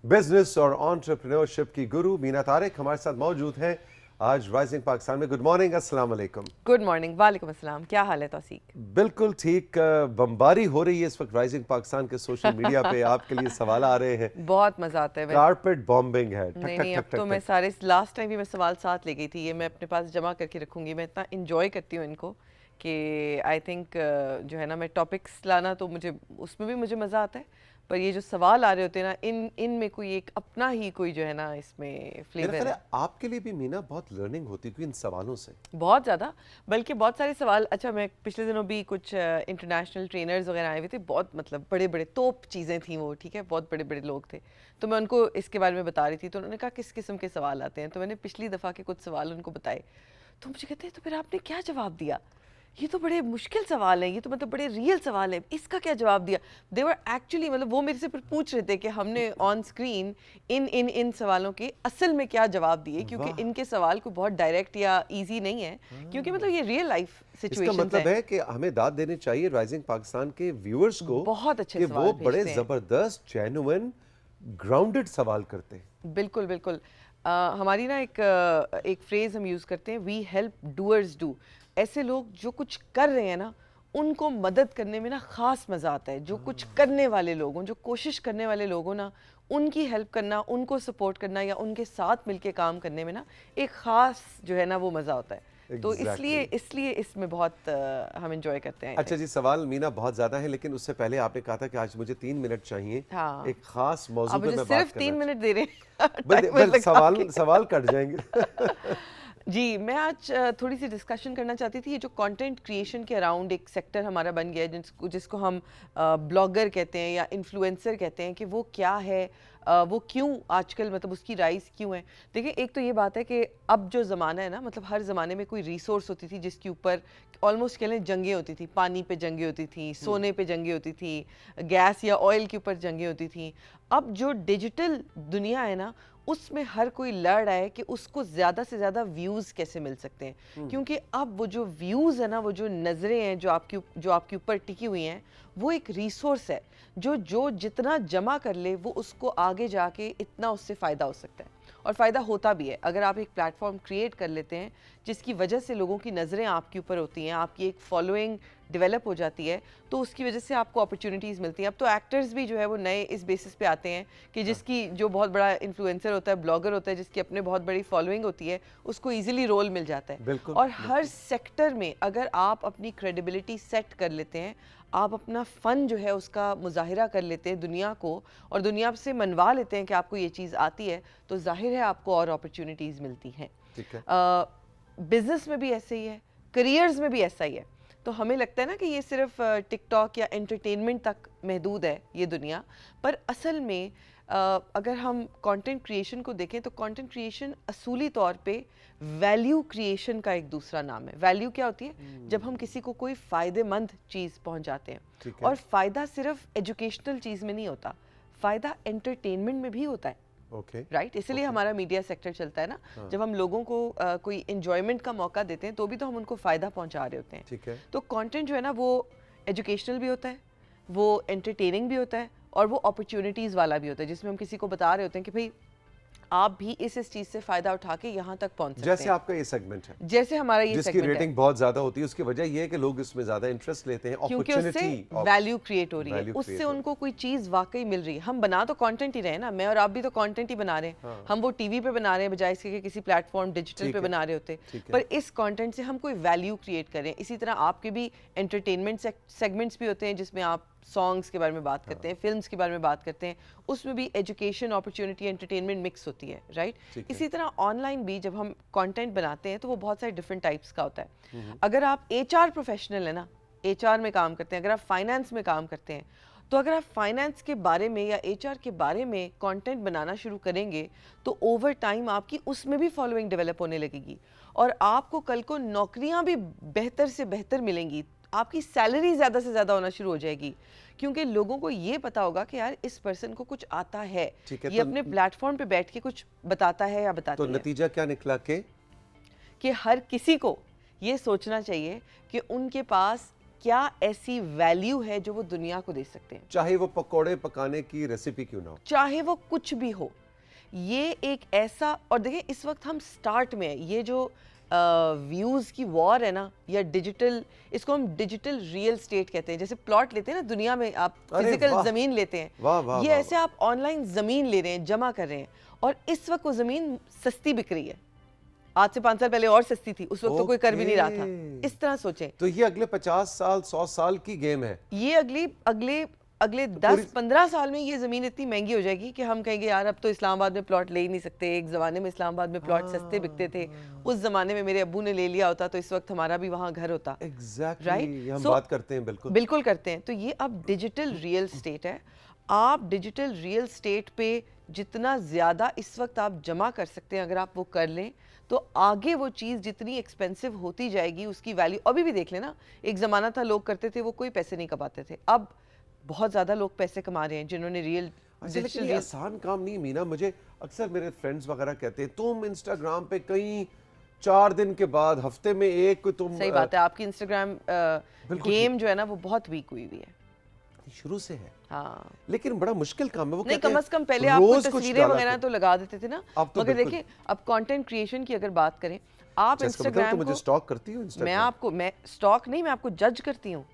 Business और entrepreneurship की गुरु मीना तारिक हमारे साथ मौजूद हैं आज राइजिंग पाकिस्तान में। गुड मॉर्निंग, अस्सलाम वालेकुम। गुड मॉर्निंग, वालेकुम अस्सलाम। क्या हाल है तौसीक? बिल्कुल ठीक। बमबारी हो रही है इस वक्त राइजिंग पाकिस्तान के सोशल मीडिया पे, आपके लिए सवाल आ रहे हैं। बहुत मजा आता है। कारपेट बॉम्बिंग है। ठक नहीं ठक नहीं, ठक अब तो ठक मैं ठक। सारे लास्ट टाइम भी मैं सवाल साथ ले गई थी, ये मैं अपने पास जमा करके रखूंगी। मैं इतना इंजॉय करती हूँ इनको कि आई थिंक जो है ना, मैं टॉपिक्स लाना तो मुझे उसमें भी मुझे मज़ा आता है, पर ये जो सवाल आ रहे होते हैं ना, इन में कोई एक अपना ही कोई जो है ना इसमें मेरा फ्लेवर ख्याल है। है आपके लिए भी मीना बहुत लर्निंग होती है इन सवालों से। बहुत ज़्यादा, बल्कि बहुत सारे सवाल। अच्छा, मैं पिछले दिनों भी कुछ इंटरनेशनल ट्रेनर्स वगैरह आए हुए थे, बहुत मतलब बड़े बड़े तोप चीज़ें थी वो, ठीक है, बहुत बड़े बड़े लोग थे। तो मैं उनको इसके बारे में बता रही थी, तो उन्होंने कहा किस किस्म के सवाल आते हैं। तो मैंने पिछली दफ़ा के कुछ सवाल उनको बताए, तो मुझे कहते हैं तो फिर आपने क्या जवाब दिया? ये तो बड़े मुश्किल सवाल हैं, ये तो मतलब बड़े रियल सवाल हैं, इसका क्या जवाब दिया? दे वर एक्चुअली, मतलब वो मेरे से फिर पूछ रहे थे कि हमने ऑन स्क्रीन इन सवालों के असल में क्या जवाब दिए, क्योंकि वाह। इनके सवाल को बहुत डायरेक्ट या इजी नहीं है, क्योंकि मतलब ये रियल लाइफ इसका सिचुएशंस मतलब हैं। है कि हमें दाद देनी चाहिए राइजिंग पाकिस्तान के व्यूअर्स को बहुत अच्छे कि वो सवाल बड़े भेजते हैं। जबरदस्त जेन्युइन ग्राउंडेड सवाल करते हैं। बिल्कुल बिल्कुल। हमारी ना एक फ्रेज हम यूज़ करते हैं, वी हेल्प डूअर्स डू। ऐसे लोग जो कुछ कर रहे हैं ना, उनको मदद करने में ना ख़ास मज़ा आता है। जो कुछ करने वाले लोग हों, जो कोशिश करने वाले लोग हों ना, उनकी हेल्प करना, उनको सपोर्ट करना या उनके साथ मिलके काम करने में ना एक ख़ास जो है ना वो मज़ा होता है। तो इसलिए Exactly. इसलिए इसमें बहुत हम इंजॉय करते हैं। अच्छा जी, सवाल मीना बहुत ज्यादा है, लेकिन उससे पहले आपने कहा था कि आज मुझे 3 मिनट चाहिए हाँ, एक खास मौजू आप पे मुझे मैं बात सिर्फ करना 3 मिनट दे रहे हैं टाइमर बल लगा सवाल के। सवाल कट जाएंगे। जी, मैं आज थोड़ी सी डिस्कशन करना चाहती थी। ये जो कंटेंट क्रिएशन के अराउंड एक सेक्टर हमारा बन गया है, जिसको हम ब्लॉगर कहते हैं या इन्फ्लुएंसर कहते हैं, कि वो क्या है, वो क्यों आजकल मतलब उसकी राइज क्यों है। देखिए, एक तो ये बात है कि अब जो ज़माना है ना, मतलब हर ज़माने में कोई रिसोर्स होती थी जिसके ऊपर ऑलमोस्ट कह लें जंगें होती थी। पानी पे जंगें होती थी, सोने पे जंगें होती थी, गैस या ऑयल के ऊपर जंगें होती थी। अब जो डिजिटल दुनिया है ना, उसमें हर कोई लड़ रहा है कि उसको ज़्यादा से ज़्यादा व्यूज़ कैसे मिल सकते हैं, क्योंकि अब वो जो व्यूज़ है ना, वो जो नज़रें हैं जो आपके ऊपर टिकी हुई हैं, वो एक रिसोर्स है जो जितना जमा कर ले वो उसको आगे जाके इतना उससे फ़ायदा हो सकता है, और फ़ायदा होता भी है। अगर आप एक प्लेटफॉर्म क्रिएट कर लेते हैं जिसकी वजह से लोगों की नज़रें आपके ऊपर होती हैं, आपकी एक फॉलोइंग डेवलप हो जाती है, तो उसकी वजह से आपको अपॉर्चुनिटीज़ मिलती हैं। अब तो एक्टर्स भी जो है वो नए इस बेसिस पे आते हैं कि जिसकी जो बहुत बड़ा इन्फ्लुएंसर होता है, ब्लॉगर होता है, जिसकी अपने बहुत बड़ी फॉलोइंग होती है, उसको ईजिली रोल मिल जाता है। बिल्कुल और हर बिल्कुल। सेक्टर में अगर आप अपनी क्रेडिबिलिटी सेट कर लेते हैं, आप अपना फ़न जो है उसका मुजाहिरा कर लेते हैं दुनिया को, और दुनिया से मनवा लेते हैं कि आपको ये चीज़ आती है, तो जाहिर है आपको और अपॉर्चुनिटीज़ मिलती हैं। ठीक है। बिजनेस में भी ऐसे ही है, करियर्स में भी ऐसा ही है। तो हमें लगता है ना कि ये सिर्फ टिकटॉक या एंटरटेनमेंट तक महदूद है ये दुनिया, पर असल में अगर हम कंटेंट क्रिएशन को देखें तो कंटेंट क्रिएशन असूली तौर पे वैल्यू क्रिएशन का एक दूसरा नाम है। वैल्यू क्या होती है? जब हम किसी को कोई फ़ायदेमंद चीज़ पहुंचाते हैं, ठीक है। और फ़ायदा सिर्फ एजुकेशनल चीज़ में नहीं होता, फ़ायदा एंटरटेनमेंट में भी होता है। ओके। राइट, इसीलिए ओके। हमारा मीडिया सेक्टर चलता है ना। हाँ। जब हम लोगों को कोई एंजॉयमेंट का मौका देते हैं, तो भी तो हम उनको फ़ायदा पहुंचा रहे होते हैं। ठीक है। तो कंटेंट जो है ना, वो एजुकेशनल भी होता है, वो एंटरटेनिंग भी होता है, और वो अपॉर्चुनिटीज़ वाला भी होता है, जिसमें हम किसी को बता रहे होते हैं कि भाई आप भी इस चीज़ से फ़ायदा उठा के यहाँ तक पहुँच सकते जैसे हैं। आपका ये सेगमेंट है जैसे हमारा ये जिसकी सेगमेंट है, रेटिंग बहुत ज्यादा होती है, उसकी वजह यह है कि लोग इसमें ज्यादा इंटरेस्ट लेते हैं। क्योंकि उससे अपॉर्चुनिटी वैल्यू क्रिएट हो रही है, value उससे create हो उनको कोई चीज़ वाकई मिल रही है। हम बना तो कंटेंट ही रहे हैं ना, मैं और आप भी तो कंटेंट ही बना रहे हैं। हाँ। हम वो टीवी पे बना रहे हैं बजाय इसके कि किसी प्लेटफॉर्म डिजिटल ठीक पे है। बना रहे होते। ठीक है। पर इस कंटेंट से हम कोई वैल्यू क्रिएट करें। इसी तरह आपके भी एंटरटेनमेंट सेगमेंट्स भी होते हैं, जिसमें आप सॉन्ग्स के बारे में बात करते हैं, फिल्म्स के बारे में बात करते हैं, उसमें भी एजुकेशन, अपॉर्चुनिटी, एंटरटेनमेंट मिक्स होती है। राइट, ठीक है। इसी तरह ऑनलाइन भी जब हम कंटेंट बनाते हैं तो वो बहुत सारे डिफरेंट टाइप्स का होता है। अगर आप एचआर प्रोफेशनल है ना, एचआर में काम करते हैं, अगर आप फाइनेंस में काम करते हैं, तो अगर आप फाइनेंस के बारे में या एचआर के बारे में कंटेंट बनाना शुरू करेंगे, तो ओवर टाइम आपकी उसमें भी फॉलोइंग डेवलप होने लगेगी, और आपको कल को नौकरियां भी बेहतर से बेहतर मिलेंगी, आपकी सैलरी ज़्यादा से ज़्यादा होना शुरू हो जाएगी, क्योंकि लोगों को ये पता होगा कि यार इस पर्सन को कुछ आता है, ठीक है। ये अपने प्लेटफॉर्म पे बैठ के कुछ बताता है या तो बताती है। नतीजा क्या निकला कि हर किसी को ये सोचना चाहिए कि उनके पास क्या ऐसी वैल्यू है जो वो दुनिया को दे सकते हैं, चाहे वो पकोड़े पकाने की रेसिपी क्यों ना हो। चाहे वो कुछ भी हो। ये एक ऐसा, और देखिए इस वक्त हम स्टार्ट में है, ये जो व्यूज़ की वॉर है ना, या डिजिटल, इसको हम डिजिटल रियल स्टेट कहते हैं। जैसे प्लॉट लेते हैं ना दुनिया में, आप अरे फिजिकल वाह! ज़मीन लेते हैं, वाह, वाह, ये वाह, ऐसे आप ऑनलाइन ज़मीन ले रहे हैं, जमा कर रहे हैं, और इस वक्त वो ज़मीन सस्ती बिक रही है। आज से 5 साल पहले और सस्ती थी, उस वक्त तो कोई कर भी नहीं रहा था। ओके। इस तरह सोचें, तो ये अगले 50 साल 100 साल की गेम है। ये अगले 10-15 साल में ये ज़मीन इतनी महंगी हो जाएगी कि हम कहेंगे यार अब तो इस्लामाबाद में प्लॉट ले ही नहीं सकते। एक ज़माने में इस्लामाबाद में प्लॉट सस्ते बिकते थे, उस ज़माने में मेरे अब्बू ने ले लिया होता तो इस वक्त हमारा भी वहाँ घर होता। Exactly Right? हम So- बात करते हैं बिल्कुल। बिल्कुल करते हैं। तो ये अब डिजिटल रियल स्टेट है। आप डिजिटल रियल स्टेट पे जितना ज़्यादा इस वक्त आप जमा कर सकते हैं, अगर आप वो कर लें तो आगे वो चीज़ जितनी एक्सपेंसिव होती जाएगी उसकी वैल्यू। अभी भी देख लेना, एक ज़माना था लोग करते थे वो कोई पैसे नहीं कमाते थे, अब बहुत ज़्यादा लोग पैसे कमा रहे हैं जिन्होंने रियल अच्छा, लेकिन ये आसान काम नहीं मीना। मुझे अक्सर मेरे फ्रेंड्स वगैरह कहते हैं तुम इंस्टाग्राम पे कई 4 दिन के बाद हफ्ते में एक तुम सही बात है, आपकी इंस्टाग्राम बिल्कुल गेम जो है ना वो बहुत वीक हुई हुई है। शुरू से है, हाँ, लेकिन बड़ा मुश्किल काम है। वो नहीं, कहते कम हैं से कम पहले आपको रोज कुछ तस्वीरें डाला वगैरह करो। तो लगा देते थे ना। अब तो मगर बिल्कुल। देखिए अब कंटेंट क्रिएशन की अगर बात करें, आप जैसे बताओ, तो इंस्टाग्राम मुझे को, स्टॉक करती हूँ इंस्टाग्राम। मैं स्टॉक नहीं, मैं आपको जज करती हूँ।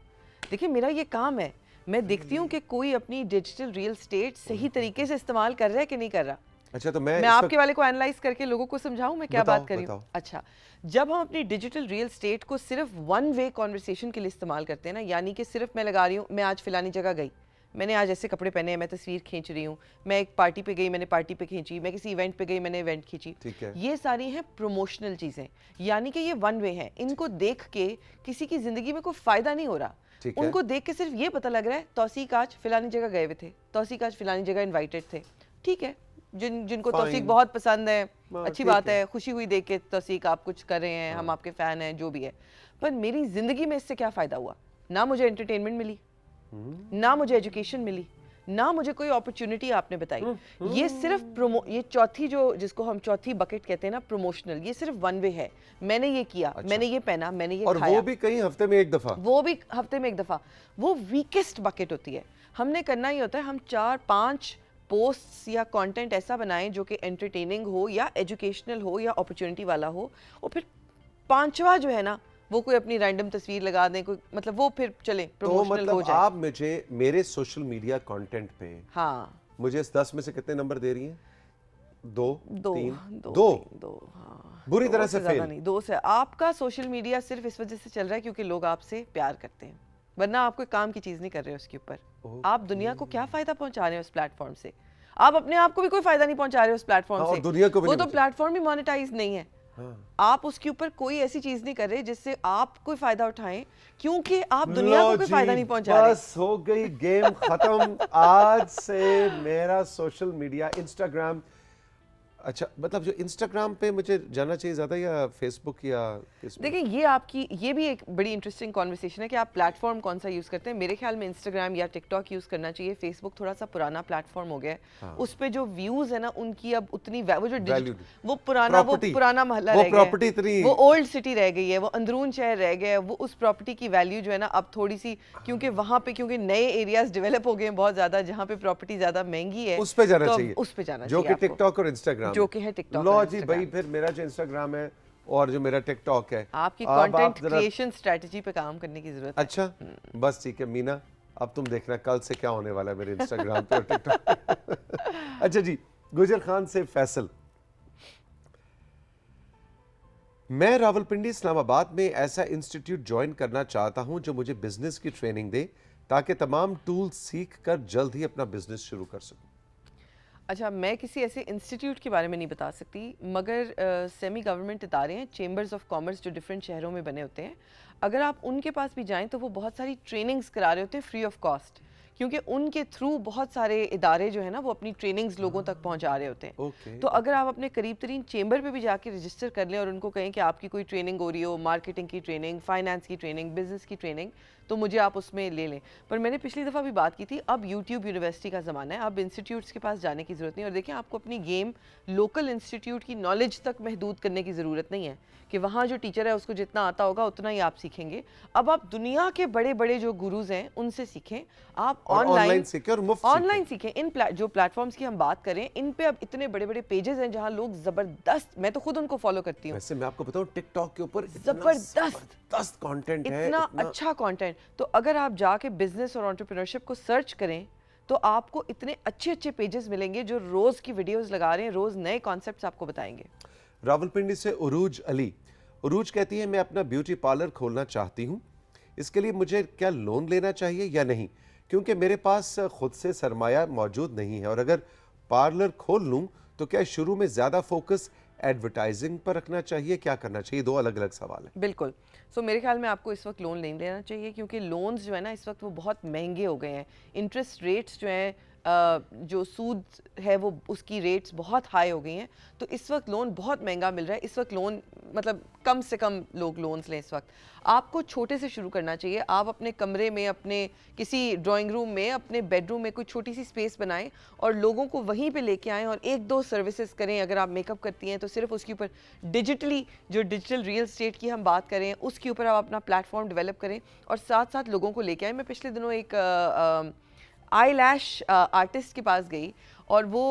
देखिए मेरा ये काम है, मैं देखती हूँ कि कोई अपनी डिजिटल रियल स्टेट सही तरीके से इस्तेमाल कर रहा है कि नहीं कर रहा। अच्छा, तो मैं इस आपके वक्त- वाले को एनालाइज करके लोगों को समझाऊं मैं क्या बताओ, बात कर रही हूँ। बताओ। अच्छा, जब हम अपनी डिजिटल रियल स्टेट को सिर्फ वन वे कॉन्वर्सेशन के लिए इस्तेमाल करते हैं ना, यानी कि सिर्फ मैं लगा रही हूँ, मैं आज फिलानी जगह गई, मैंने आज ऐसे कपड़े पहने हैं, मैं तस्वीर खींच रही हूँ, मैं एक पार्टी पे गई, मैंने पार्टी पे खींची, मैं किसी इवेंट पे गई, मैंने इवेंट खींची, ठीक है। ये सारी हैं प्रमोशनल चीज़ें, यानी कि ये वन वे हैं। इनको देख के किसी की ज़िंदगी में कोई फ़ायदा नहीं हो रहा। ठीक है। उनको देख के सिर्फ ये पता लग रहा है तौसीक आज फिलानी जगह गए हुए थे, तौसीक आज फिलानी जगह इन्वाइटेड थे। ठीक है, जिनको Fine. तौसीक बहुत पसंद है, हाँ, अच्छी ठीक बात है। है, खुशी हुई देख के तौसीक आप कुछ कर रहे हैं, हम आपके फ़ैन हैं, जो भी है। पर मेरी ज़िंदगी में इससे क्या फ़ायदा हुआ? ना मुझे एंटरटेनमेंट मिली, ना मुझे एजुकेशन मिली, ना मुझे कोई अपॉर्चुनिटी आपने बताई। ये सिर्फ ये चौथी जो जिसको हम चौथी बकेट कहते हैं ना, प्रमोशनल, ये सिर्फ वन वे है। मैंने ये किया, मैंने ये पहना, मैंने ये और खाया, वो भी कई हफ्ते में एक दफा। वो भी हफ्ते में एक दफ़ा। वो वीकेस्ट बकेट होती है। हमने करना ही होता है, हम 4-5 पोस्ट्स या कंटेंट ऐसा बनाएं जो कि एंटरटेनिंग हो या एजुकेशनल हो या अपॉर्चुनिटी वाला हो, और फिर पांचवा जो है ना वो कोई अपनी रैंडम तस्वीर लगा दें, कोई मतलब वो फिर चले तो प्रमोशनल हो मतलब जाए। आप मुझे मेरे सोशल मीडिया कंटेंट पे हाँ, मुझे इस 10 में से कितने नंबर दे रही हैं? 2 दो 3 दो 2 तीन, दो, हाँ, बुरी दो तरह से ज्यादा फेल। नहीं, 2 से। आपका सोशल मीडिया सिर्फ इस वजह से चल रहा है क्योंकि लोग आपसे प्यार करते हैं, वरना आप कोई काम की चीज नहीं कर रहे हो उसके ऊपर। आप दुनिया को क्या फायदा पहुंचा रहे हो उस प्लेटफॉर्म से? आप अपने आप को भी कोई फायदा नहीं पहुंचा रहे हो उस प्लेटफॉर्म हाँ, और से। दुनिया को भी वो नहीं तो पहुंचा- प्लेटफॉर्म ही मोनेटाइज नहीं है। हाँ। आप उसके ऊपर कोई ऐसी चीज नहीं कर रहे जिससे आप कोई फायदा उठाएं, क्योंकि आप दुनिया लो को कोई जी, फायदा नहीं पहुंचा रहे। बस हो गई गेम खत्म। आज से मेरा सोशल मीडिया इंस्टाग्राम, अच्छा मतलब जो इंस्टाग्राम पे मुझे जाना चाहिए ज्यादा या फेसबुक या किस में? देखिए ये भी एक बड़ी इंटरेस्टिंग कॉन्वर्सेशन है कि आप प्लेटफॉर्म कौन सा यूज़ करते हैं। मेरे ख्याल में इंस्टाग्राम या टिकटॉक यूज़ करना चाहिए। फेसबुक थोड़ा सा पुराना प्लेटफॉर्म हो गया है। हाँ। उस पे जो व्यूज़ है ना उनकी अब उतनी वो जो Value वो पुराना Property. महल्ला वो रह गया है। property इतनी- वो ओल्ड सिटी रह गई है, वो अंदरून शहर रह गया है। वो उस प्रॉपर्टी की वैल्यू जो है ना अब थोड़ी सी, क्योंकि वहाँ पे क्योंकि नए एरियाज डेवलप हो गए हैं बहुत ज़्यादा, जहाँ पे प्रॉपर्टी ज़्यादा महंगी है, उस पे जाना तो अब चाहिए, उस पे जाना जो चाहिए कि आपको। टिकटॉक और इंस्टाग्राम जो कि है TikTok लो और जी Instagram। भाई, फिर मेरा जो इंस्टाग्राम है और जो मेरा टिकटॉक है, आपकी अब आप कंटेंट जरा- क्रिएशन स्ट्रेटजी पे काम करने की जरूरत है। अच्छा बस ठीक है मीना, अब तुम देखना कल से क्या होने वाला है मेरे इंस्टाग्राम पे और टिकटॉक। अच्छा जी, गुजर खान से फैसल, मैं रावलपिंडी इस्लामाबाद में ऐसा इंस्टीट्यूट ज्वाइन करना चाहता हूं जो मुझे बिजनेस की ट्रेनिंग दे ताकि तमाम टूल्स सीख कर जल्द ही अपना बिजनेस शुरू कर सकूं। अच्छा, मैं किसी ऐसे इंस्टीट्यूट के बारे में नहीं बता सकती, मगर सेमी गवर्नमेंट इदारे हैं, चेंबर्स ऑफ कॉमर्स, जो डिफरेंट शहरों में बने होते हैं। अगर आप उनके पास भी जाएं तो वो बहुत सारी ट्रेनिंग्स करा रहे होते हैं फ्री ऑफ कॉस्ट, क्योंकि उनके थ्रू बहुत सारे इदारे जो है ना वो अपनी ट्रेनिंग्स लोगों तक पहुंचा रहे होते हैं। ओके। तो अगर आप अपने करीब तरीन चेंबर पे भी जाके रजिस्टर कर लें और उनको कहें कि आपकी कोई ट्रेनिंग हो रही हो, मार्केटिंग की ट्रेनिंग, फाइनेंस की ट्रेनिंग, बिजनेस की ट्रेनिंग, तो मुझे आप उसमें ले लें। पर मैंने पिछली दफ़ा भी बात की थी, अब यूट्यूब यूनिवर्सिटी का ज़माना है, अब इंस्टीट्यूट्स के पास जाने की ज़रूरत नहीं। और देखिए, आपको अपनी गेम लोकल इंस्टीट्यूट की नॉलेज तक महदूद करने की ज़रूरत नहीं है कि वहाँ जो टीचर है उसको जितना आता होगा उतना ही आप सीखेंगे। अब आप दुनिया के बड़े बड़े जो गुरुज हैं उनसे सीखें, आप ऑनलाइन सीखें और मुफ्त ऑनलाइन सीखें। इन जो प्लेटफॉर्म्स की हम बात करें, इन पे अब इतने बड़े बड़े पेजेस हैं जहां लोग जबरदस्त, मैं तो खुद उनको फॉलो करती हूँ, वैसे मैं आपको बताऊं टिकटॉक के ऊपर जबरदस्त कंटेंट है, इतना अच्छा कंटेंट। तो अगर आप जाके बिजनेस और एंटरप्रेन्योरशिप को सर्च करें तो आपको इतने अच्छे अच्छे पेजेस मिलेंगे जो रोज की वीडियोस लगा रहे हैं, रोज नए कॉन्सेप्ट्स आपको बताएंगे। रावलपिंडी से उरूज अली। उरूज कहती है, मैं अपना ब्यूटी पार्लर खोलना चाहती हूँ, इसके लिए मुझे क्या लोन लेना चाहिए या नहीं, क्योंकि मेरे पास खुद से सरमाया मौजूद नहीं है, और अगर पार्लर खोल लूँ तो क्या शुरू में ज़्यादा फोकस एडवर्टाइजिंग पर रखना चाहिए, क्या करना चाहिए? दो अलग अलग सवाल है। बिल्कुल। सो मेरे ख्याल में आपको इस वक्त लोन नहीं लेना चाहिए, क्योंकि लोन्स जो है ना इस वक्त वो बहुत महंगे हो गए हैं। इंटरेस्ट रेट्स जो हैं, जो सूद है वो उसकी रेट्स बहुत हाई हो गई हैं। तो इस वक्त लोन बहुत महंगा मिल रहा है। इस वक्त लोन मतलब कम से कम लोग लोन्स लें। इस वक्त आपको छोटे से शुरू करना चाहिए। आप अपने कमरे में, अपने किसी ड्राइंग रूम में, अपने बेडरूम में कोई छोटी सी स्पेस बनाएं और लोगों को वहीं पे लेके आएं और एक दो सर्विसेज करें। अगर आप मेकअप करती हैं तो सिर्फ उसके ऊपर डिजिटली, जो डिजिटल रियल स्टेट की हम बात करें, उसके ऊपर आप अपना प्लेटफॉर्म डेवलप करें और साथ साथ लोगों को लेके आएं। मैं पिछले दिनों एक आई लैश आर्टिस्ट के पास गई और वो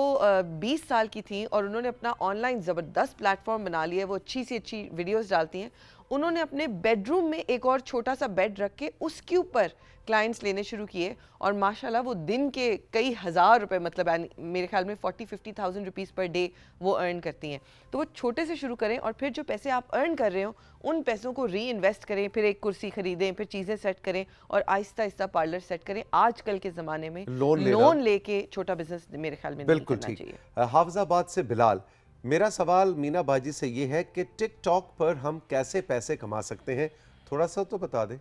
20 साल की थी और उन्होंने अपना ऑनलाइन ज़बरदस्त प्लेटफॉर्म बना लिया है। वो अच्छी सी अच्छी वीडियोस डालती हैं। उन्होंने अपने बेडरूम में एक और छोटा सा बेड रख के उसके ऊपर क्लाइंट्स लेने शुरू किए और माशाल्लाह वो दिन के कई हज़ार रुपए, मतलब मेरे ख्याल में 40-50,000 रुपीज़ पर डे वो अर्न करती हैं। तो वो छोटे से शुरू करें और फिर जो पैसे आप अर्न कर रहे हो उन पैसों को री इन्वेस्ट करें, फिर एक कुर्सी खरीदें, फिर चीज़ें सेट करें और आहिस्ता आहिस्ता पार्लर सेट करें। आजकल के ज़माने में लोन लेके छोटा बिजनेस मेरे ख्याल में बिल्कुल नहीं करना ठीक। चाहिए। हाफिजाबाद से बिलाल। मेरा सवाल मीना बाजी से ये है कि टिकटॉक पर हम कैसे पैसे कमा सकते हैं, थोड़ा सा तो बता दें।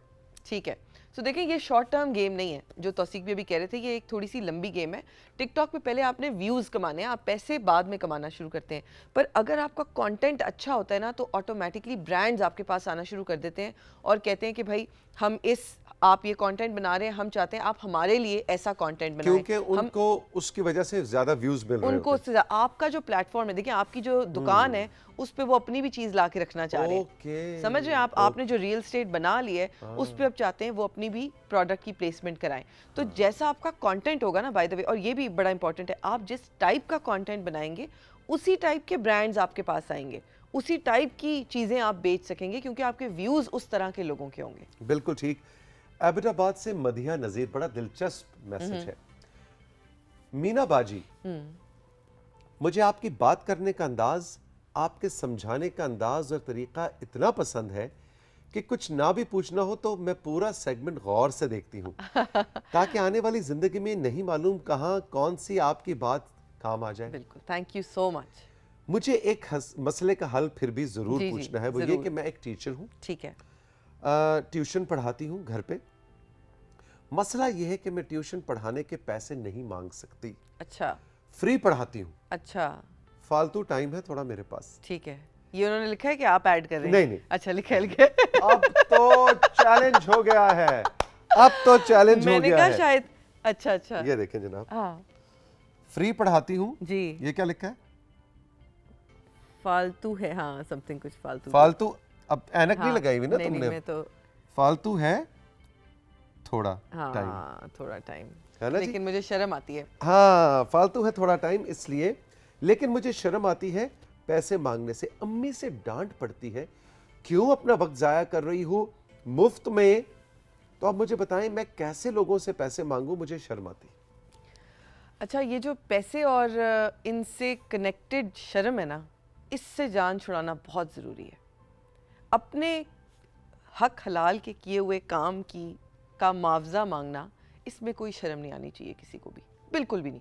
ठीक है। सो देखिए, ये शॉर्ट टर्म गेम नहीं है, जो तौसीक भी अभी कह रहे थे, ये एक थोड़ी सी लंबी गेम है। टिकटॉक पे पहले आपने व्यूज़ कमाने हैं, आप पैसे बाद में कमाना शुरू करते हैं। पर अगर आपका कंटेंट अच्छा होता है ना तो ऑटोमेटिकली ब्रांड्स आपके पास आना शुरू कर देते हैं और कहते हैं कि भाई हम आप ये कंटेंट बना रहे हैं, हम चाहते हैं आप हमारे लिए ऐसा कंटेंट बनाएं, क्योंकि उनको उसकी वजह से ज्यादा व्यूज मिल रहे उनको होते हैं। आपका जो प्लेटफॉर्म है, देखिए आपकी जो दुकान है उस पे वो अपनी भी चीज ला के रखना चाह रहे हैं। समझ रहे हैं आप? आपने जो रियल स्टेट बना ली है उस पे अब चाहते हैं वो अपनी भी प्रोडक्ट की प्लेसमेंट कराएं। तो जैसा आपका कंटेंट होगा ना, बाय द वे, और ये भी बड़ा इंपॉर्टेंट है, आप जिस टाइप का कंटेंट बनाएंगे उसी टाइप के ब्रांड्स आपके पास आएंगे, उसी टाइप की चीजें आप बेच सकेंगे, क्योंकि आपके व्यूज उस तरह के लोगों के होंगे। बिल्कुल ठीक। एबटाबाद से मदिया नजीर, बड़ा दिलचस्प मैसेज है। मीना बाजी, मुझे आपकी बात करने का अंदाज, आपके समझाने का अंदाज और तरीका इतना पसंद है कि कुछ ना भी पूछना हो तो मैं पूरा सेगमेंट गौर से देखती हूँ ताकि आने वाली जिंदगी में नहीं मालूम कहाँ कौन सी आपकी बात काम आ जाए। बिल्कुल, थैंक यू सो मच। मुझे एक मसले का हल फिर भी जरूर जी, पूछना है, वो ये जरूर। कि मैं एक टीचर हूँ, ठीक है। ट्यूशन पढ़ाती हूँ घर पे। मसला ये है कि मैं ट्यूशन पढ़ाने के पैसे नहीं मांग सकती, अच्छा फ्री पढ़ाती हूँ, अच्छा, फालतू टाइम है थोड़ा मेरे पास। ठीक है। ये उन्होंने लिखा है कि आप ऐड कर रहे हैं? नहीं नहीं, अच्छा, लिखा है, लिखा है। अब तो चैलेंज हो गया है, अब तो चैलेंज हो मैंने गया कहा है। शायद। अच्छा अच्छा, ये देखें जनाब, हाँ फ्री पढ़ाती हूँ। जी, ये क्या लिखा है? फालतू है, हाँ, समथिंग कुछ फालतू। फालतू, अब ऐनक नहीं हाँ, लगाई हुई ना नहीं, तुमने? मैं तो फालतू है थोड़ा टाइम, हाँ, थोड़ा टाइम है ना जी? लेकिन मुझे शर्म आती है। हाँ, फालतू है थोड़ा टाइम इसलिए, लेकिन मुझे शर्म आती है पैसे मांगने से। अम्मी से डांट पड़ती है, क्यों अपना वक्त जाया कर रही हूँ मुफ्त में? तो आप मुझे बताएं मैं कैसे लोगों से पैसे मांगूं, मुझे शर्म आती। अच्छा, ये जो पैसे और इनसे कनेक्टेड शर्म है ना, इससे जान छुड़ाना बहुत ज़रूरी है। अपने हक हलाल के किए हुए काम का मुआवजा मांगना, इसमें कोई शर्म नहीं आनी चाहिए किसी को भी, बिल्कुल भी नहीं।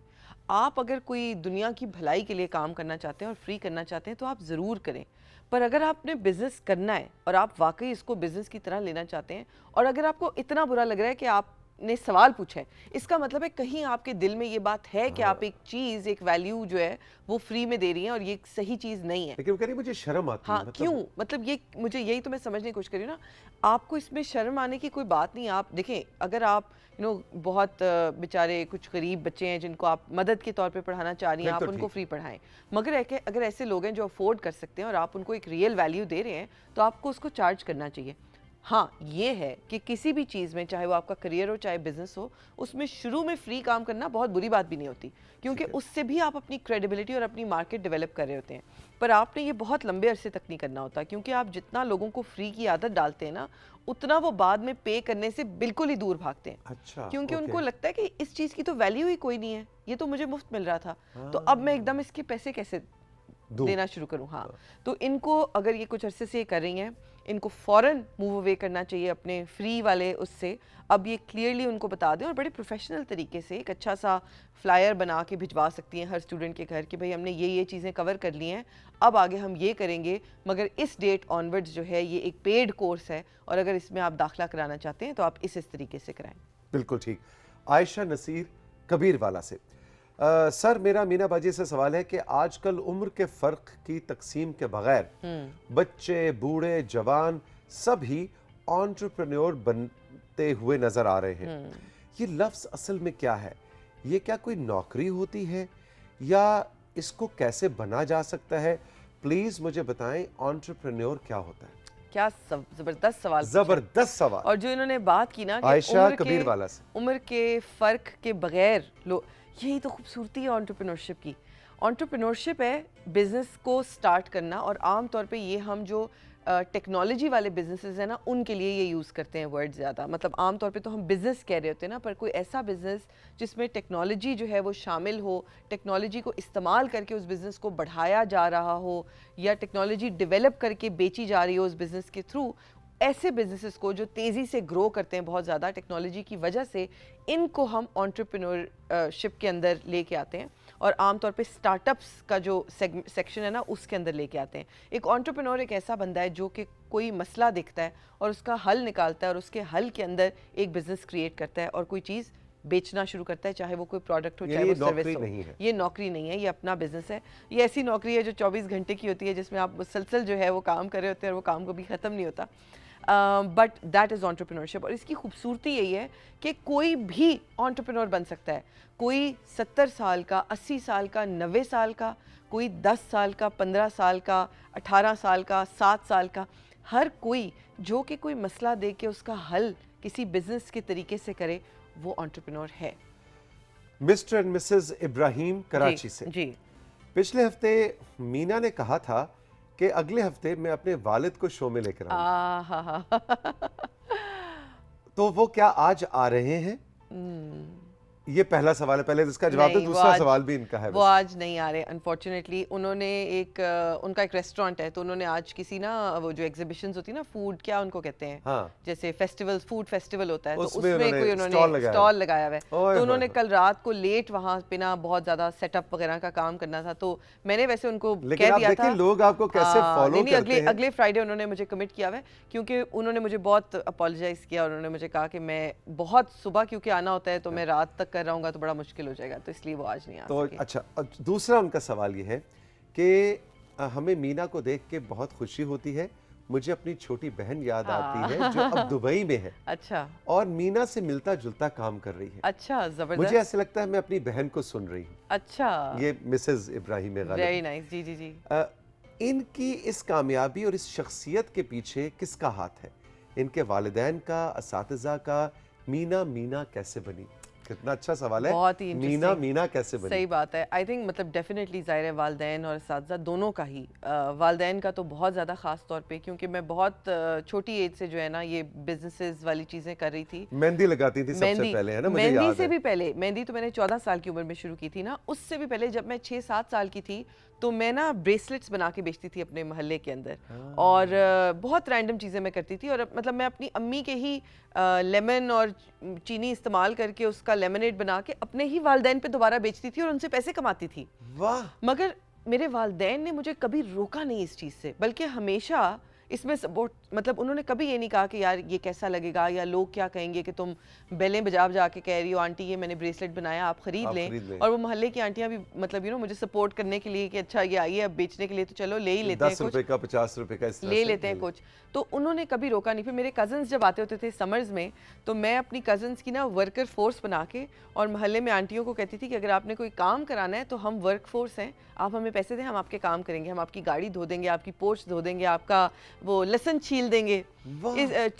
आप अगर कोई दुनिया की भलाई के लिए काम करना चाहते हैं और फ्री करना चाहते हैं तो आप ज़रूर करें। पर अगर आपने बिज़नेस करना है और आप वाकई इसको बिज़नेस की तरह लेना चाहते हैं और अगर आपको इतना बुरा लग रहा है कि आप आपने सवाल पूछा है, इसका मतलब है कहीं आपके दिल में ये बात है कि आप एक चीज़, एक वैल्यू जो है वो फ्री में दे रही हैं और ये सही चीज़ नहीं है। लेकिन वो कह रही मुझे शर्म आती है, हाँ, क्यों? मतलब ये मुझे यही तो मैं समझने की कोशिश कर रही हूँ ना। आपको इसमें शर्म आने की कोई बात नहीं है। आप देखें, अगर आप बहुत बेचारे कुछ गरीब बच्चे हैं जिनको आप मदद के तौर पे पढ़ाना चाह रही हैं, फिर आप तो उनको ठीक। फ्री पढ़ाएं। मगर अगर ऐसे लोग हैं जो अफोर्ड कर सकते हैं और आप उनको एक रियल वैल्यू दे रहे हैं, तो आपको उसको चार्ज करना चाहिए। हाँ, ये है कि किसी भी चीज़ में, चाहे वो आपका करियर हो चाहे बिजनेस हो, उसमें शुरू में फ्री काम करना बहुत बुरी बात भी नहीं होती, क्योंकि उससे भी आप अपनी क्रेडिबिलिटी और अपनी मार्केट डेवलप कर रहे होते हैं। पर आपने ये बहुत लंबे अरसे तक नहीं करना होता, क्योंकि आप जितना लोगों को फ्री की आदत डालते हैं ना, उतना वो बाद में पे करने से बिल्कुल ही दूर भागते हैं। अच्छा, क्योंकि ओके। उनको लगता है कि इस चीज़ की तो वैल्यू ही कोई नहीं है, ये तो मुझे मुफ्त मिल रहा था, तो अब मैं एकदम इसके पैसे कैसे दूं। देना शुरू करूं। हाँ, तो इनको अगर ये कुछ अरसे से ये कर रही हैं, इनको फ़ौरन मूव अवे करना चाहिए अपने फ्री वाले उससे। अब ये क्लियरली उनको बता दें और बड़े प्रोफेशनल तरीके से एक अच्छा सा फ्लायर बना के भिजवा सकती हैं हर स्टूडेंट के घर कि भाई हमने ये चीज़ें कवर कर ली हैं, अब आगे हम ये करेंगे, मगर इस डेट ऑनवर्ड्स जो है ये एक पेड कोर्स है और अगर इसमें आप दाखिला कराना चाहते हैं तो आप इस तरीके से कराएं। बिल्कुल ठीक। आयशा नसीर कबीर वाला से सर, मेरा मीना बाजी से सवाल है कि आजकल उम्र के फ़र्क की तकसीम के बगैर बच्चे, बूढ़े, जवान सब ही एंटरप्रेन्योर बनते हुए नजर आ रहे हैं। ये लफ्ज़ असल में क्या है? ये क्या कोई नौकरी होती है या इसको कैसे बना जा सकता है? प्लीज़ मुझे बताएं, एंटरप्रेन्योर क्या होता है? क्या जबरदस्त सवाल पूछा। जबरदस्त सवाल। और जो इन्होंने बात की ना कि आयशा कबीर वाला से। उम्र के फ़र्क के बगैर लो, यही तो खूबसूरती है एंटरप्रेन्योरशिप की। एंटरप्रेन्योरशिप है बिज़नेस को स्टार्ट करना, और आम तौर पे ये हम जो टेक्नोलॉजी वाले बिजनेसेस हैं ना, उनके लिए ये यूज़ करते हैं वर्ड ज़्यादा। मतलब आम तौर पे तो हम बिज़नेस कह रहे होते हैं ना, पर कोई ऐसा बिज़नेस जिसमें टेक्नोलॉजी जो है वो शामिल हो, टेक्नोलॉजी को इस्तेमाल करके उस बिज़नेस को बढ़ाया जा रहा हो या टेक्नोलॉजी डेवलप करके बेची जा रही हो उस बिज़नेस के थ्रू, ऐसे बिजनेसेस को जो तेज़ी से ग्रो करते हैं बहुत ज़्यादा टेक्नोलॉजी की वजह से, इनको हम एंटरप्रेन्योरशिप के अंदर लेके आते हैं और आमतौर पे स्टार्टअप्स का जो सेक्शन है ना, उसके अंदर लेके आते हैं। एक एंटरप्रेन्योर एक ऐसा बंदा है जो कि कोई मसला देखता है और उसका हल निकालता है और उसके हल के अंदर एक बिज़नेस क्रिएट करता है और कोई चीज़ बेचना शुरू करता है, चाहे वो कोई प्रोडक्ट हो चाहे वो सर्विस हो। नहीं है। ये नौकरी नहीं है, ये अपना बिजनेस है। ये ऐसी नौकरी है जो 24 घंटे की होती है, जिसमें आप मुसलसल जो है वो काम कर रहे होते हैं और वो काम कभी ख़त्म नहीं होता। But that is entrepreneurship. और इसकी खूबसूरती यही है कि कोई भी एंटरप्रेन्योर बन सकता है। कोई 70 साल का, 80 साल का, 90 साल का, कोई 10 साल का, 15 साल का, 18 साल का, 7 साल का, हर कोई जो कि कोई मसला दे के उसका हल किसी बिजनेस के तरीके से करे, वो एंटरप्रेन्योर है। Mister and Mrs Ibrahim Karachi से जी। पिछले हफ्ते मीना ने कहा था कि अगले हफ्ते मैं अपने वालिद को शो में लेकर आऊंगी। तो वो क्या आज आ रहे हैं? ये पहला सवाल है, पहले इसका जवाब दो। दूसरा सवाल भी इनका है। वो आज नहीं आ रहे अनफॉर्चुनेटली। उन्होंने उनका एक रेस्टोरेंट है, तो उन्होंने आज किसी ना वो जो एग्जीबिशंस होती है ना, फूड क्या उनको कहते हैं, हाँ। जैसे फेस्टिवल्स, फूड फेस्टिवल होता है, तो उसमें कोई उन्होंने स्टॉल लगाया हुआ है। तो उन्होंने कल रात को लेट वहाँ पे ना बहुत ज्यादा सेटअप वगैरह का काम करना था, तो मैंने वैसे उनको कह दिया था। लोग आपको कैसे फॉलो करते हैं। अगले फ्राइडे उन्होंने मुझे कमिट किया हुआ है, क्योंकि उन्होंने मुझे बहुत अपोलोजाइज किया और उन्होंने मुझे कहा कि मैं बहुत सुबह क्योंकि आना होता है तो मैं रात तक कर रहूंगा तो बड़ा मुश्किल हो जाएगा, तो इसलिए वो आज नहीं आ सके। अच्छा, दूसरा उनका सवाल ये है कि हमें मीना को देख के बहुत खुशी होती है। मुझे अपनी छोटी बहन याद आती है जो अब दुबई में है। अच्छा। और मीना से मिलता जुलता काम कर रही है। अच्छा, जबरदस्त। मुझे ऐसे लगता है मैं अपनी बहन को सुन रही हूँ। अच्छा। ये मिसेस इब्राहिम है। Very nice. जी जी जी। इनकी इस कामयाबी और इस शख्सियत के पीछे किसका हाथ है? इनके वालिदैन का, असातिज़ा का? मीना कैसे बनी? कितना अच्छा सवाल है। बहुत ही मीना कैसे बनी? सही बात है। आई थिंक मतलब डेफिनेटली ज़ाहिर है वालिदैन और असातिज़ा दोनों का ही। वालिदैन का तो बहुत ज़्यादा ख़ास तौर पे, क्योंकि मैं बहुत छोटी एज से जो है ना ये बिजनेसेस वाली चीज़ें कर रही थी। मेहंदी लगाती थी सबसे पहले, है ना? मुझे याद है। मेहंदी से भी पहले, मेहंदी तो मैंने 14 साल की उम्र में शुरू की थी ना। उससे भी पहले जब मैं 6-7 साल की थी तो मैं ना ब्रेसलेट्स बना के बेचती थी अपने मोहल्ले के अंदर। और बहुत रैंडम चीज़ें मैं करती थी। और मतलब मैं अपनी अम्मी के ही लेमन और चीनी इस्तेमाल करके उसका लेमनेड बना के अपने ही वालिदैन पे दोबारा बेचती थी और उनसे पैसे कमाती थी। वाह। मगर मेरे वालिदैन ने मुझे कभी रोका नहीं इस चीज़ से, बल्कि हमेशा इसमें मतलब उन्होंने कभी ये नहीं कहा कि यार ये कैसा लगेगा या लोग क्या कहेंगे कि तुम बेलें बजा बजा के कह रही हो आंटी ये मैंने ब्रेसलेट बनाया आप खरीद लें। और वो मोहल्ले की आंटियां भी मतलब मुझे सपोर्ट करने के लिए कि अच्छा ये आइए अब बेचने के लिए तो चलो ले ही लेते हैं, 10 रुपए का 50 रुपए का ले लेते हैं कुछ। तो उन्होंने कभी रोका नहीं। फिर मेरे कजन्स जब आते होते थे समर्स में तो मैं अपनी कजन्स की ना वर्कर फोर्स बना के और मोहल्ले में आंटियों को कहती थी कि अगर आपने कोई काम कराना है तो हम वर्क फोर्स हैं, आप हमें पैसे दें, हम आपके काम करेंगे, हम आपकी गाड़ी धो देंगे, आपकी पोर्च धो देंगे, आपका वो लहसुन छील देंगे,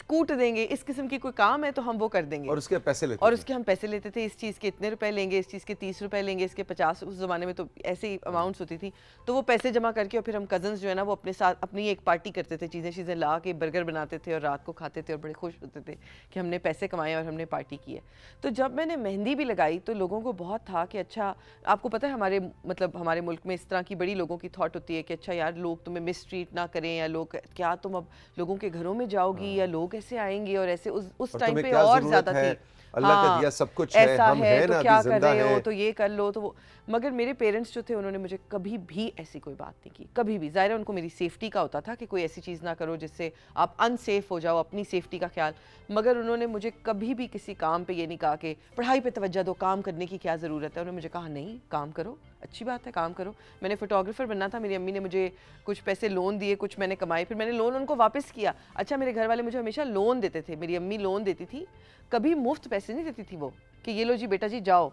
कूट देंगे, इस किस्म की कोई काम है तो हम वो कर देंगे। और उसके पैसे लेते और उसके हम पैसे लेते थे, इस चीज़ के इतने रुपए लेंगे, इस चीज़ के 30 रुपए लेंगे, इसके 50, उस ज़माने में तो ऐसे ही अमाउंट्स होती थी। तो वो पैसे जमा करके और फिर हम कजन्स जो है ना वो अपने साथ अपनी एक पार्टी करते थे, चीज़ें ला के बर्गर बनाते थे और रात को खाते थे और बड़े खुश होते थे कि हमने पैसे कमाए और हमने पार्टी की है। तो जब मैंने मेहंदी भी लगाई तो लोगों को बहुत था कि अच्छा, आपको पता है हमारे मुल्क में इस तरह की बड़ी लोगों की थॉट होती है कि अच्छा यार लोग तुम्हें मिसट्रीट ना करें, या लोग क्या तुम अब लोगों के घरों में जाओगी या लोग ऐसे आएंगे, और ऐसे उस टाइम पे और ज्यादा थी, अल्लाह का दिया सब कुछ है, ऐसा हम है ना, तो क्या अभी कर जिंदा रहे हो, है। तो ये कर लो तो वो। मगर मेरे पेरेंट्स जो थे उन्होंने मुझे कभी भी ऐसी कोई बात नहीं की, कभी भी। ज़ाहिर है उनको मेरी सेफ्टी का होता था कि कोई ऐसी चीज़ ना करो जिससे आप अनसेफ हो जाओ, अपनी सेफ्टी का ख्याल। मगर उन्होंने मुझे कभी भी किसी काम पे ये नहीं कहा कि पढ़ाई पे तवज्जो दो, काम करने की क्या ज़रूरत है। उन्होंने मुझे कहा नहीं, काम करो, अच्छी बात है, काम करो। मैंने फोटोग्राफर बनना था, मेरी अम्मी ने मुझे कुछ पैसे लोन दिए, कुछ मैंने कमाए, फिर मैंने लोन उनको वापस किया। अच्छा, मेरे घर वाले मुझे हमेशा लोन देते थे, मेरी अम्मी लोन देती थी, कभी मुफ्त पैसे नहीं देती थी वो कि ये लो जी बेटा जी जाओ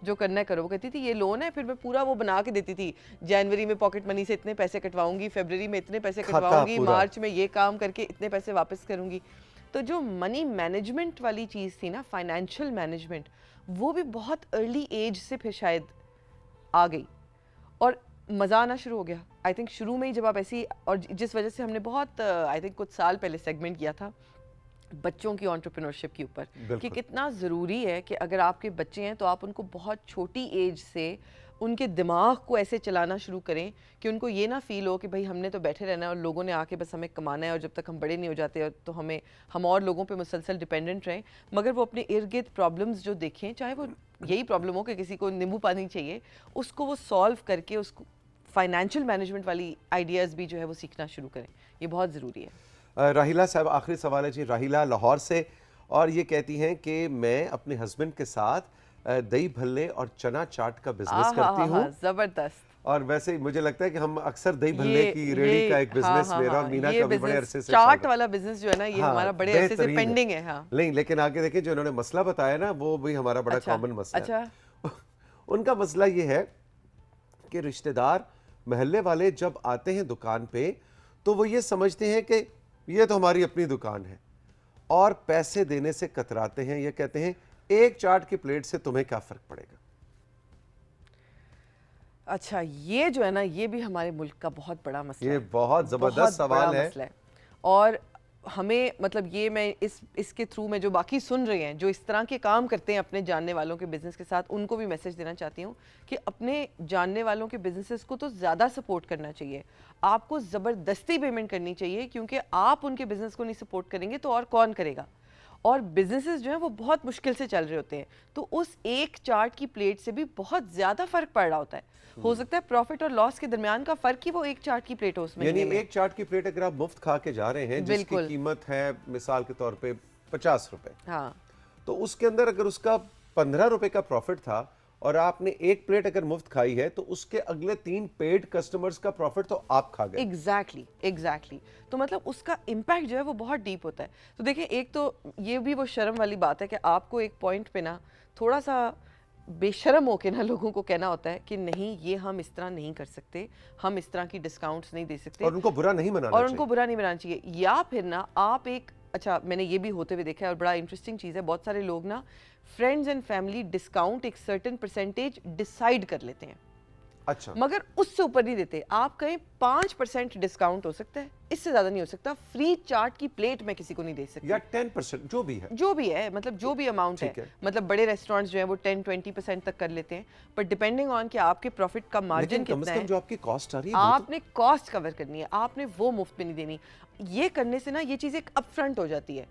जो करना है करो। वो कहती थी ये लोन है, फिर मैं पूरा वो बना के देती थी, जनवरी में पॉकेट मनी से इतने पैसे कटवाऊंगी, फरवरी में इतने पैसे कटवाऊंगी, मार्च में ये काम करके इतने पैसे वापस करूंगी। तो जो मनी मैनेजमेंट वाली चीज़ थी ना, फाइनेंशियल मैनेजमेंट, वो भी बहुत अर्ली एज से फिर शायद आ गई और मज़ा आना शुरू हो गया। आई थिंक शुरू में ही जब आप ऐसी, और जिस वजह से हमने बहुत आई थिंक कुछ साल पहले सेगमेंट किया था बच्चों की एंटरप्रेन्योरशिप के ऊपर कि कितना ज़रूरी है कि अगर आपके बच्चे हैं तो आप उनको बहुत छोटी एज से उनके दिमाग को ऐसे चलाना शुरू करें कि उनको ये ना फील हो कि भाई हमने तो बैठे रहना है और लोगों ने आके बस हमें कमाना है, और जब तक हम बड़े नहीं हो जाते तो हम और लोगों पे मुसलसल डिपेंडेंट रहें। मगर वो अपने इर्द गिर्द प्रॉब्लम्स जो देखें, चाहे वो यही प्रॉब्लम हो कि किसी को नींबू पानी चाहिए, उसको वो सॉल्व करके उसको फाइनेंशियल मैनेजमेंट वाली आइडियाज़ भी जो है वो सीखना शुरू करें। ये बहुत ज़रूरी है। राहिला साहब, आखिरी सवाल है जी, राहिला लाहौर से, और ये कहती हैं कि मैं अपने हस्बैंड के साथ दही भल्ले और चना चाट का बिजनेस करती हूँ। जबरदस्त। और वैसे मुझे लगता है कि हम अक्सर दही भल्ले की रेडी का एक बिजनेस मेरा और मीना का भी बड़े अरसे से चाट वाला बिजनेस जो है ना, ये हमारा बड़े अरसे से पेंडिंग है। हाँ, नहीं, लेकिन आगे देखिए जो इन्होंने मसला बताया ना, वो भी हमारा बड़ा कॉमन मसला है। उनका मसला ये है कि रिश्तेदार महल्ले वाले जब आते हैं दुकान पे तो वो ये समझते हैं कि ये तो हमारी अपनी दुकान है और पैसे देने से कतराते हैं। ये कहते हैं एक चाट की प्लेट से तुम्हें क्या फर्क पड़ेगा। अच्छा, ये जो है ना, ये भी हमारे मुल्क का बहुत बड़ा मसला है। ये बहुत जबरदस्त सवाल है। और हमें मतलब ये मैं इसके थ्रू में जो बाकी सुन रहे हैं जो इस तरह के काम करते हैं अपने जानने वालों के बिजनेस के साथ, उनको भी मैसेज देना चाहती हूँ कि अपने जानने वालों के बिजनेसेस को तो ज़्यादा सपोर्ट करना चाहिए, आपको ज़बरदस्ती पेमेंट करनी चाहिए, क्योंकि आप उनके बिजनेस को नहीं सपोर्ट करेंगे तो और कौन करेगा। और बिजनेसेस जो हैं वो बहुत मुश्किल से चल रहे होते हैं, तो उस एक चाट की प्लेट से भी बहुत ज़्यादा फ़र्क पड़ रहा होता है। हो सकता है प्रॉफिट और लॉस के दरमियान का फ़र्क ही वो एक चाट की प्लेट हो उसमें। यानी एक चाट की प्लेट अगर आप मुफ्त खा के जा रहे हैं जिसकी कीमत है मिसाल के तौर पे 50 रुपए, हाँ, तो उसके अंदर अगर उसका 15 रुपए का प्रॉफिट था और आपने एक प्लेट अगर मुफ्त खाई है तो उसके अगले 3 पेड कस्टमर्स का प्रॉफिट तो आप खा गए। एग्जैक्टली। तो मतलब उसका इम्पैक्ट जो है वो बहुत डीप होता है। तो देखिए, एक तो ये भी वो शर्म वाली बात है कि आपको एक पॉइंट पे ना थोड़ा सा बेशर्म होके ना लोगों को कहना होता है कि नहीं, ये हम इस तरह नहीं कर सकते, हम इस तरह की डिस्काउंट्स नहीं दे सकते, और उनको बुरा नहीं मनाना चाहिए। या फिर ना आप एक, अच्छा मैंने ये भी होते हुए देखा है और बड़ा इंटरेस्टिंग चीज़ है, बहुत सारे लोग ना फ्रेंड्स एंड फैमिली डिस्काउंट एक सर्टेन परसेंटेज डिसाइड कर लेते हैं, अच्छा, मगर उससे ऊपर नहीं देते। आप कहें 5% डिस्काउंट हो सकता है, इससे ज्यादा नहीं हो सकता। फ्री चाट की प्लेट मैं किसी को नहीं दे सकती, या 10% जो भी है, मतलब जो भी अमाउंट है। मतलब बड़े रेस्टोरेंट्स जो है वो 10-20% तक कर लेते हैं, पर डिपेंडिंग ऑन कि आपके प्रॉफिट का मार्जिन कितना है, जो आपकी कॉस्ट आ रही है आपने कॉस्ट कवर करनी है, आपने वो मुफ्त में नहीं देनी। ये करने से ना ये चीज़ एक अपफ्रंट हो जाती है।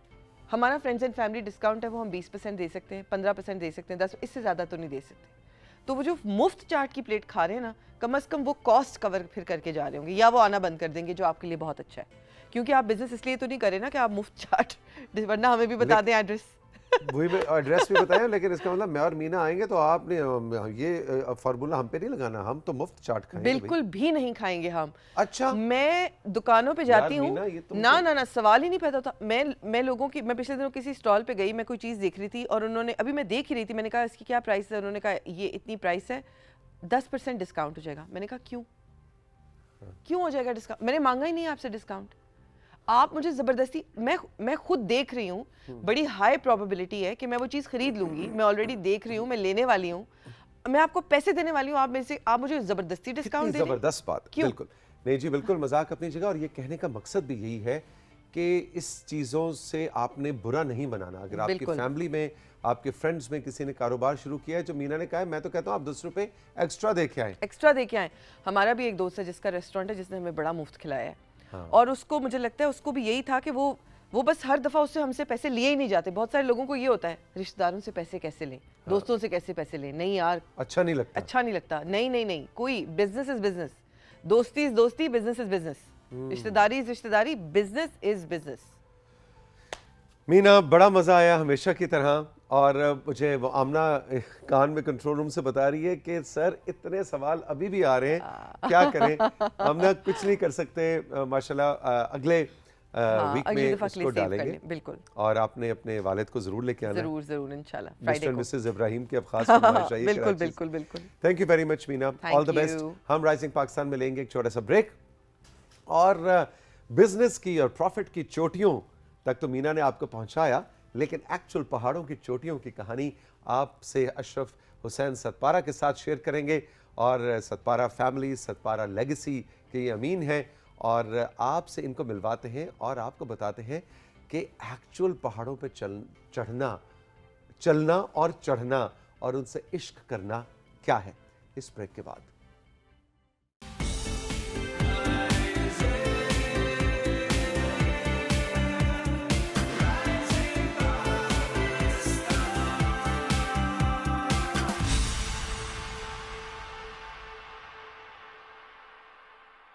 हमारा फ्रेंड्स एंड फैमिली डिस्काउंट है वो हम 20% दे सकते हैं, 15% दे सकते हैं, 10, इससे ज़्यादा तो नहीं दे सकते। तो वो जो मुफ्त चाट की प्लेट खा रहे हैं ना, कम से कम वो कॉस्ट कवर फिर करके जा रहे होंगे, या वो आना बंद कर देंगे, जो आपके लिए बहुत अच्छा है। क्योंकि आप बिजनेस इसलिए तो नहीं करें ना कि आप मुफ्त चाट, वरना हमें भी बता दें एड्रेस। वही मैं एड्रेस भी बताया, लेकिन इसका मतलब मैं और मीना आएंगे तो आपने ये फार्मूला हम पे नहीं लगाना, हम तो मुफ्त चाट खाएंगे भाई। बिल्कुल भी नहीं खाएंगे हम। अच्छा, मैं दुकानों पे जाती हूँ, मीना, ये तुम ना ना ना सवाल ही नहीं पैदा होता। मैं लोगों की, मैं पिछले दिनों किसी स्टॉल पे गई, मैं कोई चीज़ देख रही थी और उन्होंने, अभी मैं देख ही रही थी, मैंने कहा इसकी क्या प्राइस है, उन्होंने कहा ये इतनी प्राइस है, 10% डिस्काउंट हो जाएगा। मैंने कहा क्यों, क्यों हो जाएगा डिस्काउंट, मैंने मांगा ही नहीं आपसे डिस्काउंट, आप मुझे ज़बरदस्ती, मैं खुद देख रही हूँ, बड़ी हाई प्रोबेबिलिटी है कि मैं वो चीज़ खरीद लूंगी, मैं ऑलरेडी देख रही हूँ, मैं लेने वाली हूँ, मैं आपको पैसे देने वाली हूँ, आप मुझे ज़बरदस्ती डिस्काउंट दे रहे हैं। जबरदस्त बात, क्यों? बिल्कुल नहीं जी, बिल्कुल मजाक अपनी जगह, और ये कहने का मकसद भी यही है कि इस चीज़ों से आपने बुरा नहीं बनाना। अगर आपकी बिल्कुल। फैमिली में, आपके फ्रेंड्स में किसी ने कारोबार शुरू किया है, जो मीना ने कहा है, मैं तो कहता हूँ आप 10 रुपए एक्स्ट्रा दे के आए। एक्स्ट्रा दे के आए। हमारा भी एक दोस्त है जिसका रेस्टोरेंट है, जिसने हमें बड़ा मुफ्त खिलाया है। हाँ। और उसको, मुझे लगता है उसको भी यही था कि वो बस हर दफ़ा उससे हमसे पैसे लिए ही नहीं जाते। बहुत सारे लोगों को ये होता है, रिश्तेदारों से पैसे कैसे लें, दोस्तों से कैसे पैसे लें। नहीं यार, अच्छा नहीं लगता। अच्छा नहीं लगता। नहीं नहीं नहीं, कोई, बिजनेस इज बिजनेस, दोस्ती इज दोस्ती, बिजनेस इज बिजनेस, रिश्तेदारी इज रिश्तेदारी, बिजनेस इज बिजनेस। मीना, बड़ा मज़ा आया हमेशा की तरह, और मुझे वो आमना कान में कंट्रोल रूम से बता रही है कि सर इतने सवाल अभी भी आ रहे हैं, क्या करें। हम ना कुछ नहीं कर सकते, माशाल्लाह अगले वीक अगली में दफ़ा के लिए उसको सेव कर डालेंगे। लें, बिल्कुल। और आपने अपने वालिद को ज़रूर लेके आना है। जरूर जरूर, इंशाल्लाह मिस्टर फ्राइडे एंड को। मिसेस इब्राहिम की अब खास फरमाइश आई है बिल्कुल कराची से। बिल्कुल बिल्कुल। Thank you very much Meena, Thank all the best. you. हम राइजिंग पाकिस्तान में लेंगे एक छोटा सा ब्रेक, और बिजनेस की और प्रॉफिट की चोटियों तक तो मीना ने आपको पहुंचाया, लेकिन एक्चुअल पहाड़ों की चोटियों की कहानी आपसे अशरफ हुसैन सतपारा के साथ शेयर करेंगे। और सतपारा फैमिली, सतपारा लेगेसी के ये अमीन हैं, और आपसे इनको मिलवाते हैं और आपको बताते हैं कि एक्चुअल पहाड़ों पे चलना और चढ़ना और उनसे इश्क करना क्या है। इस ब्रेक के बाद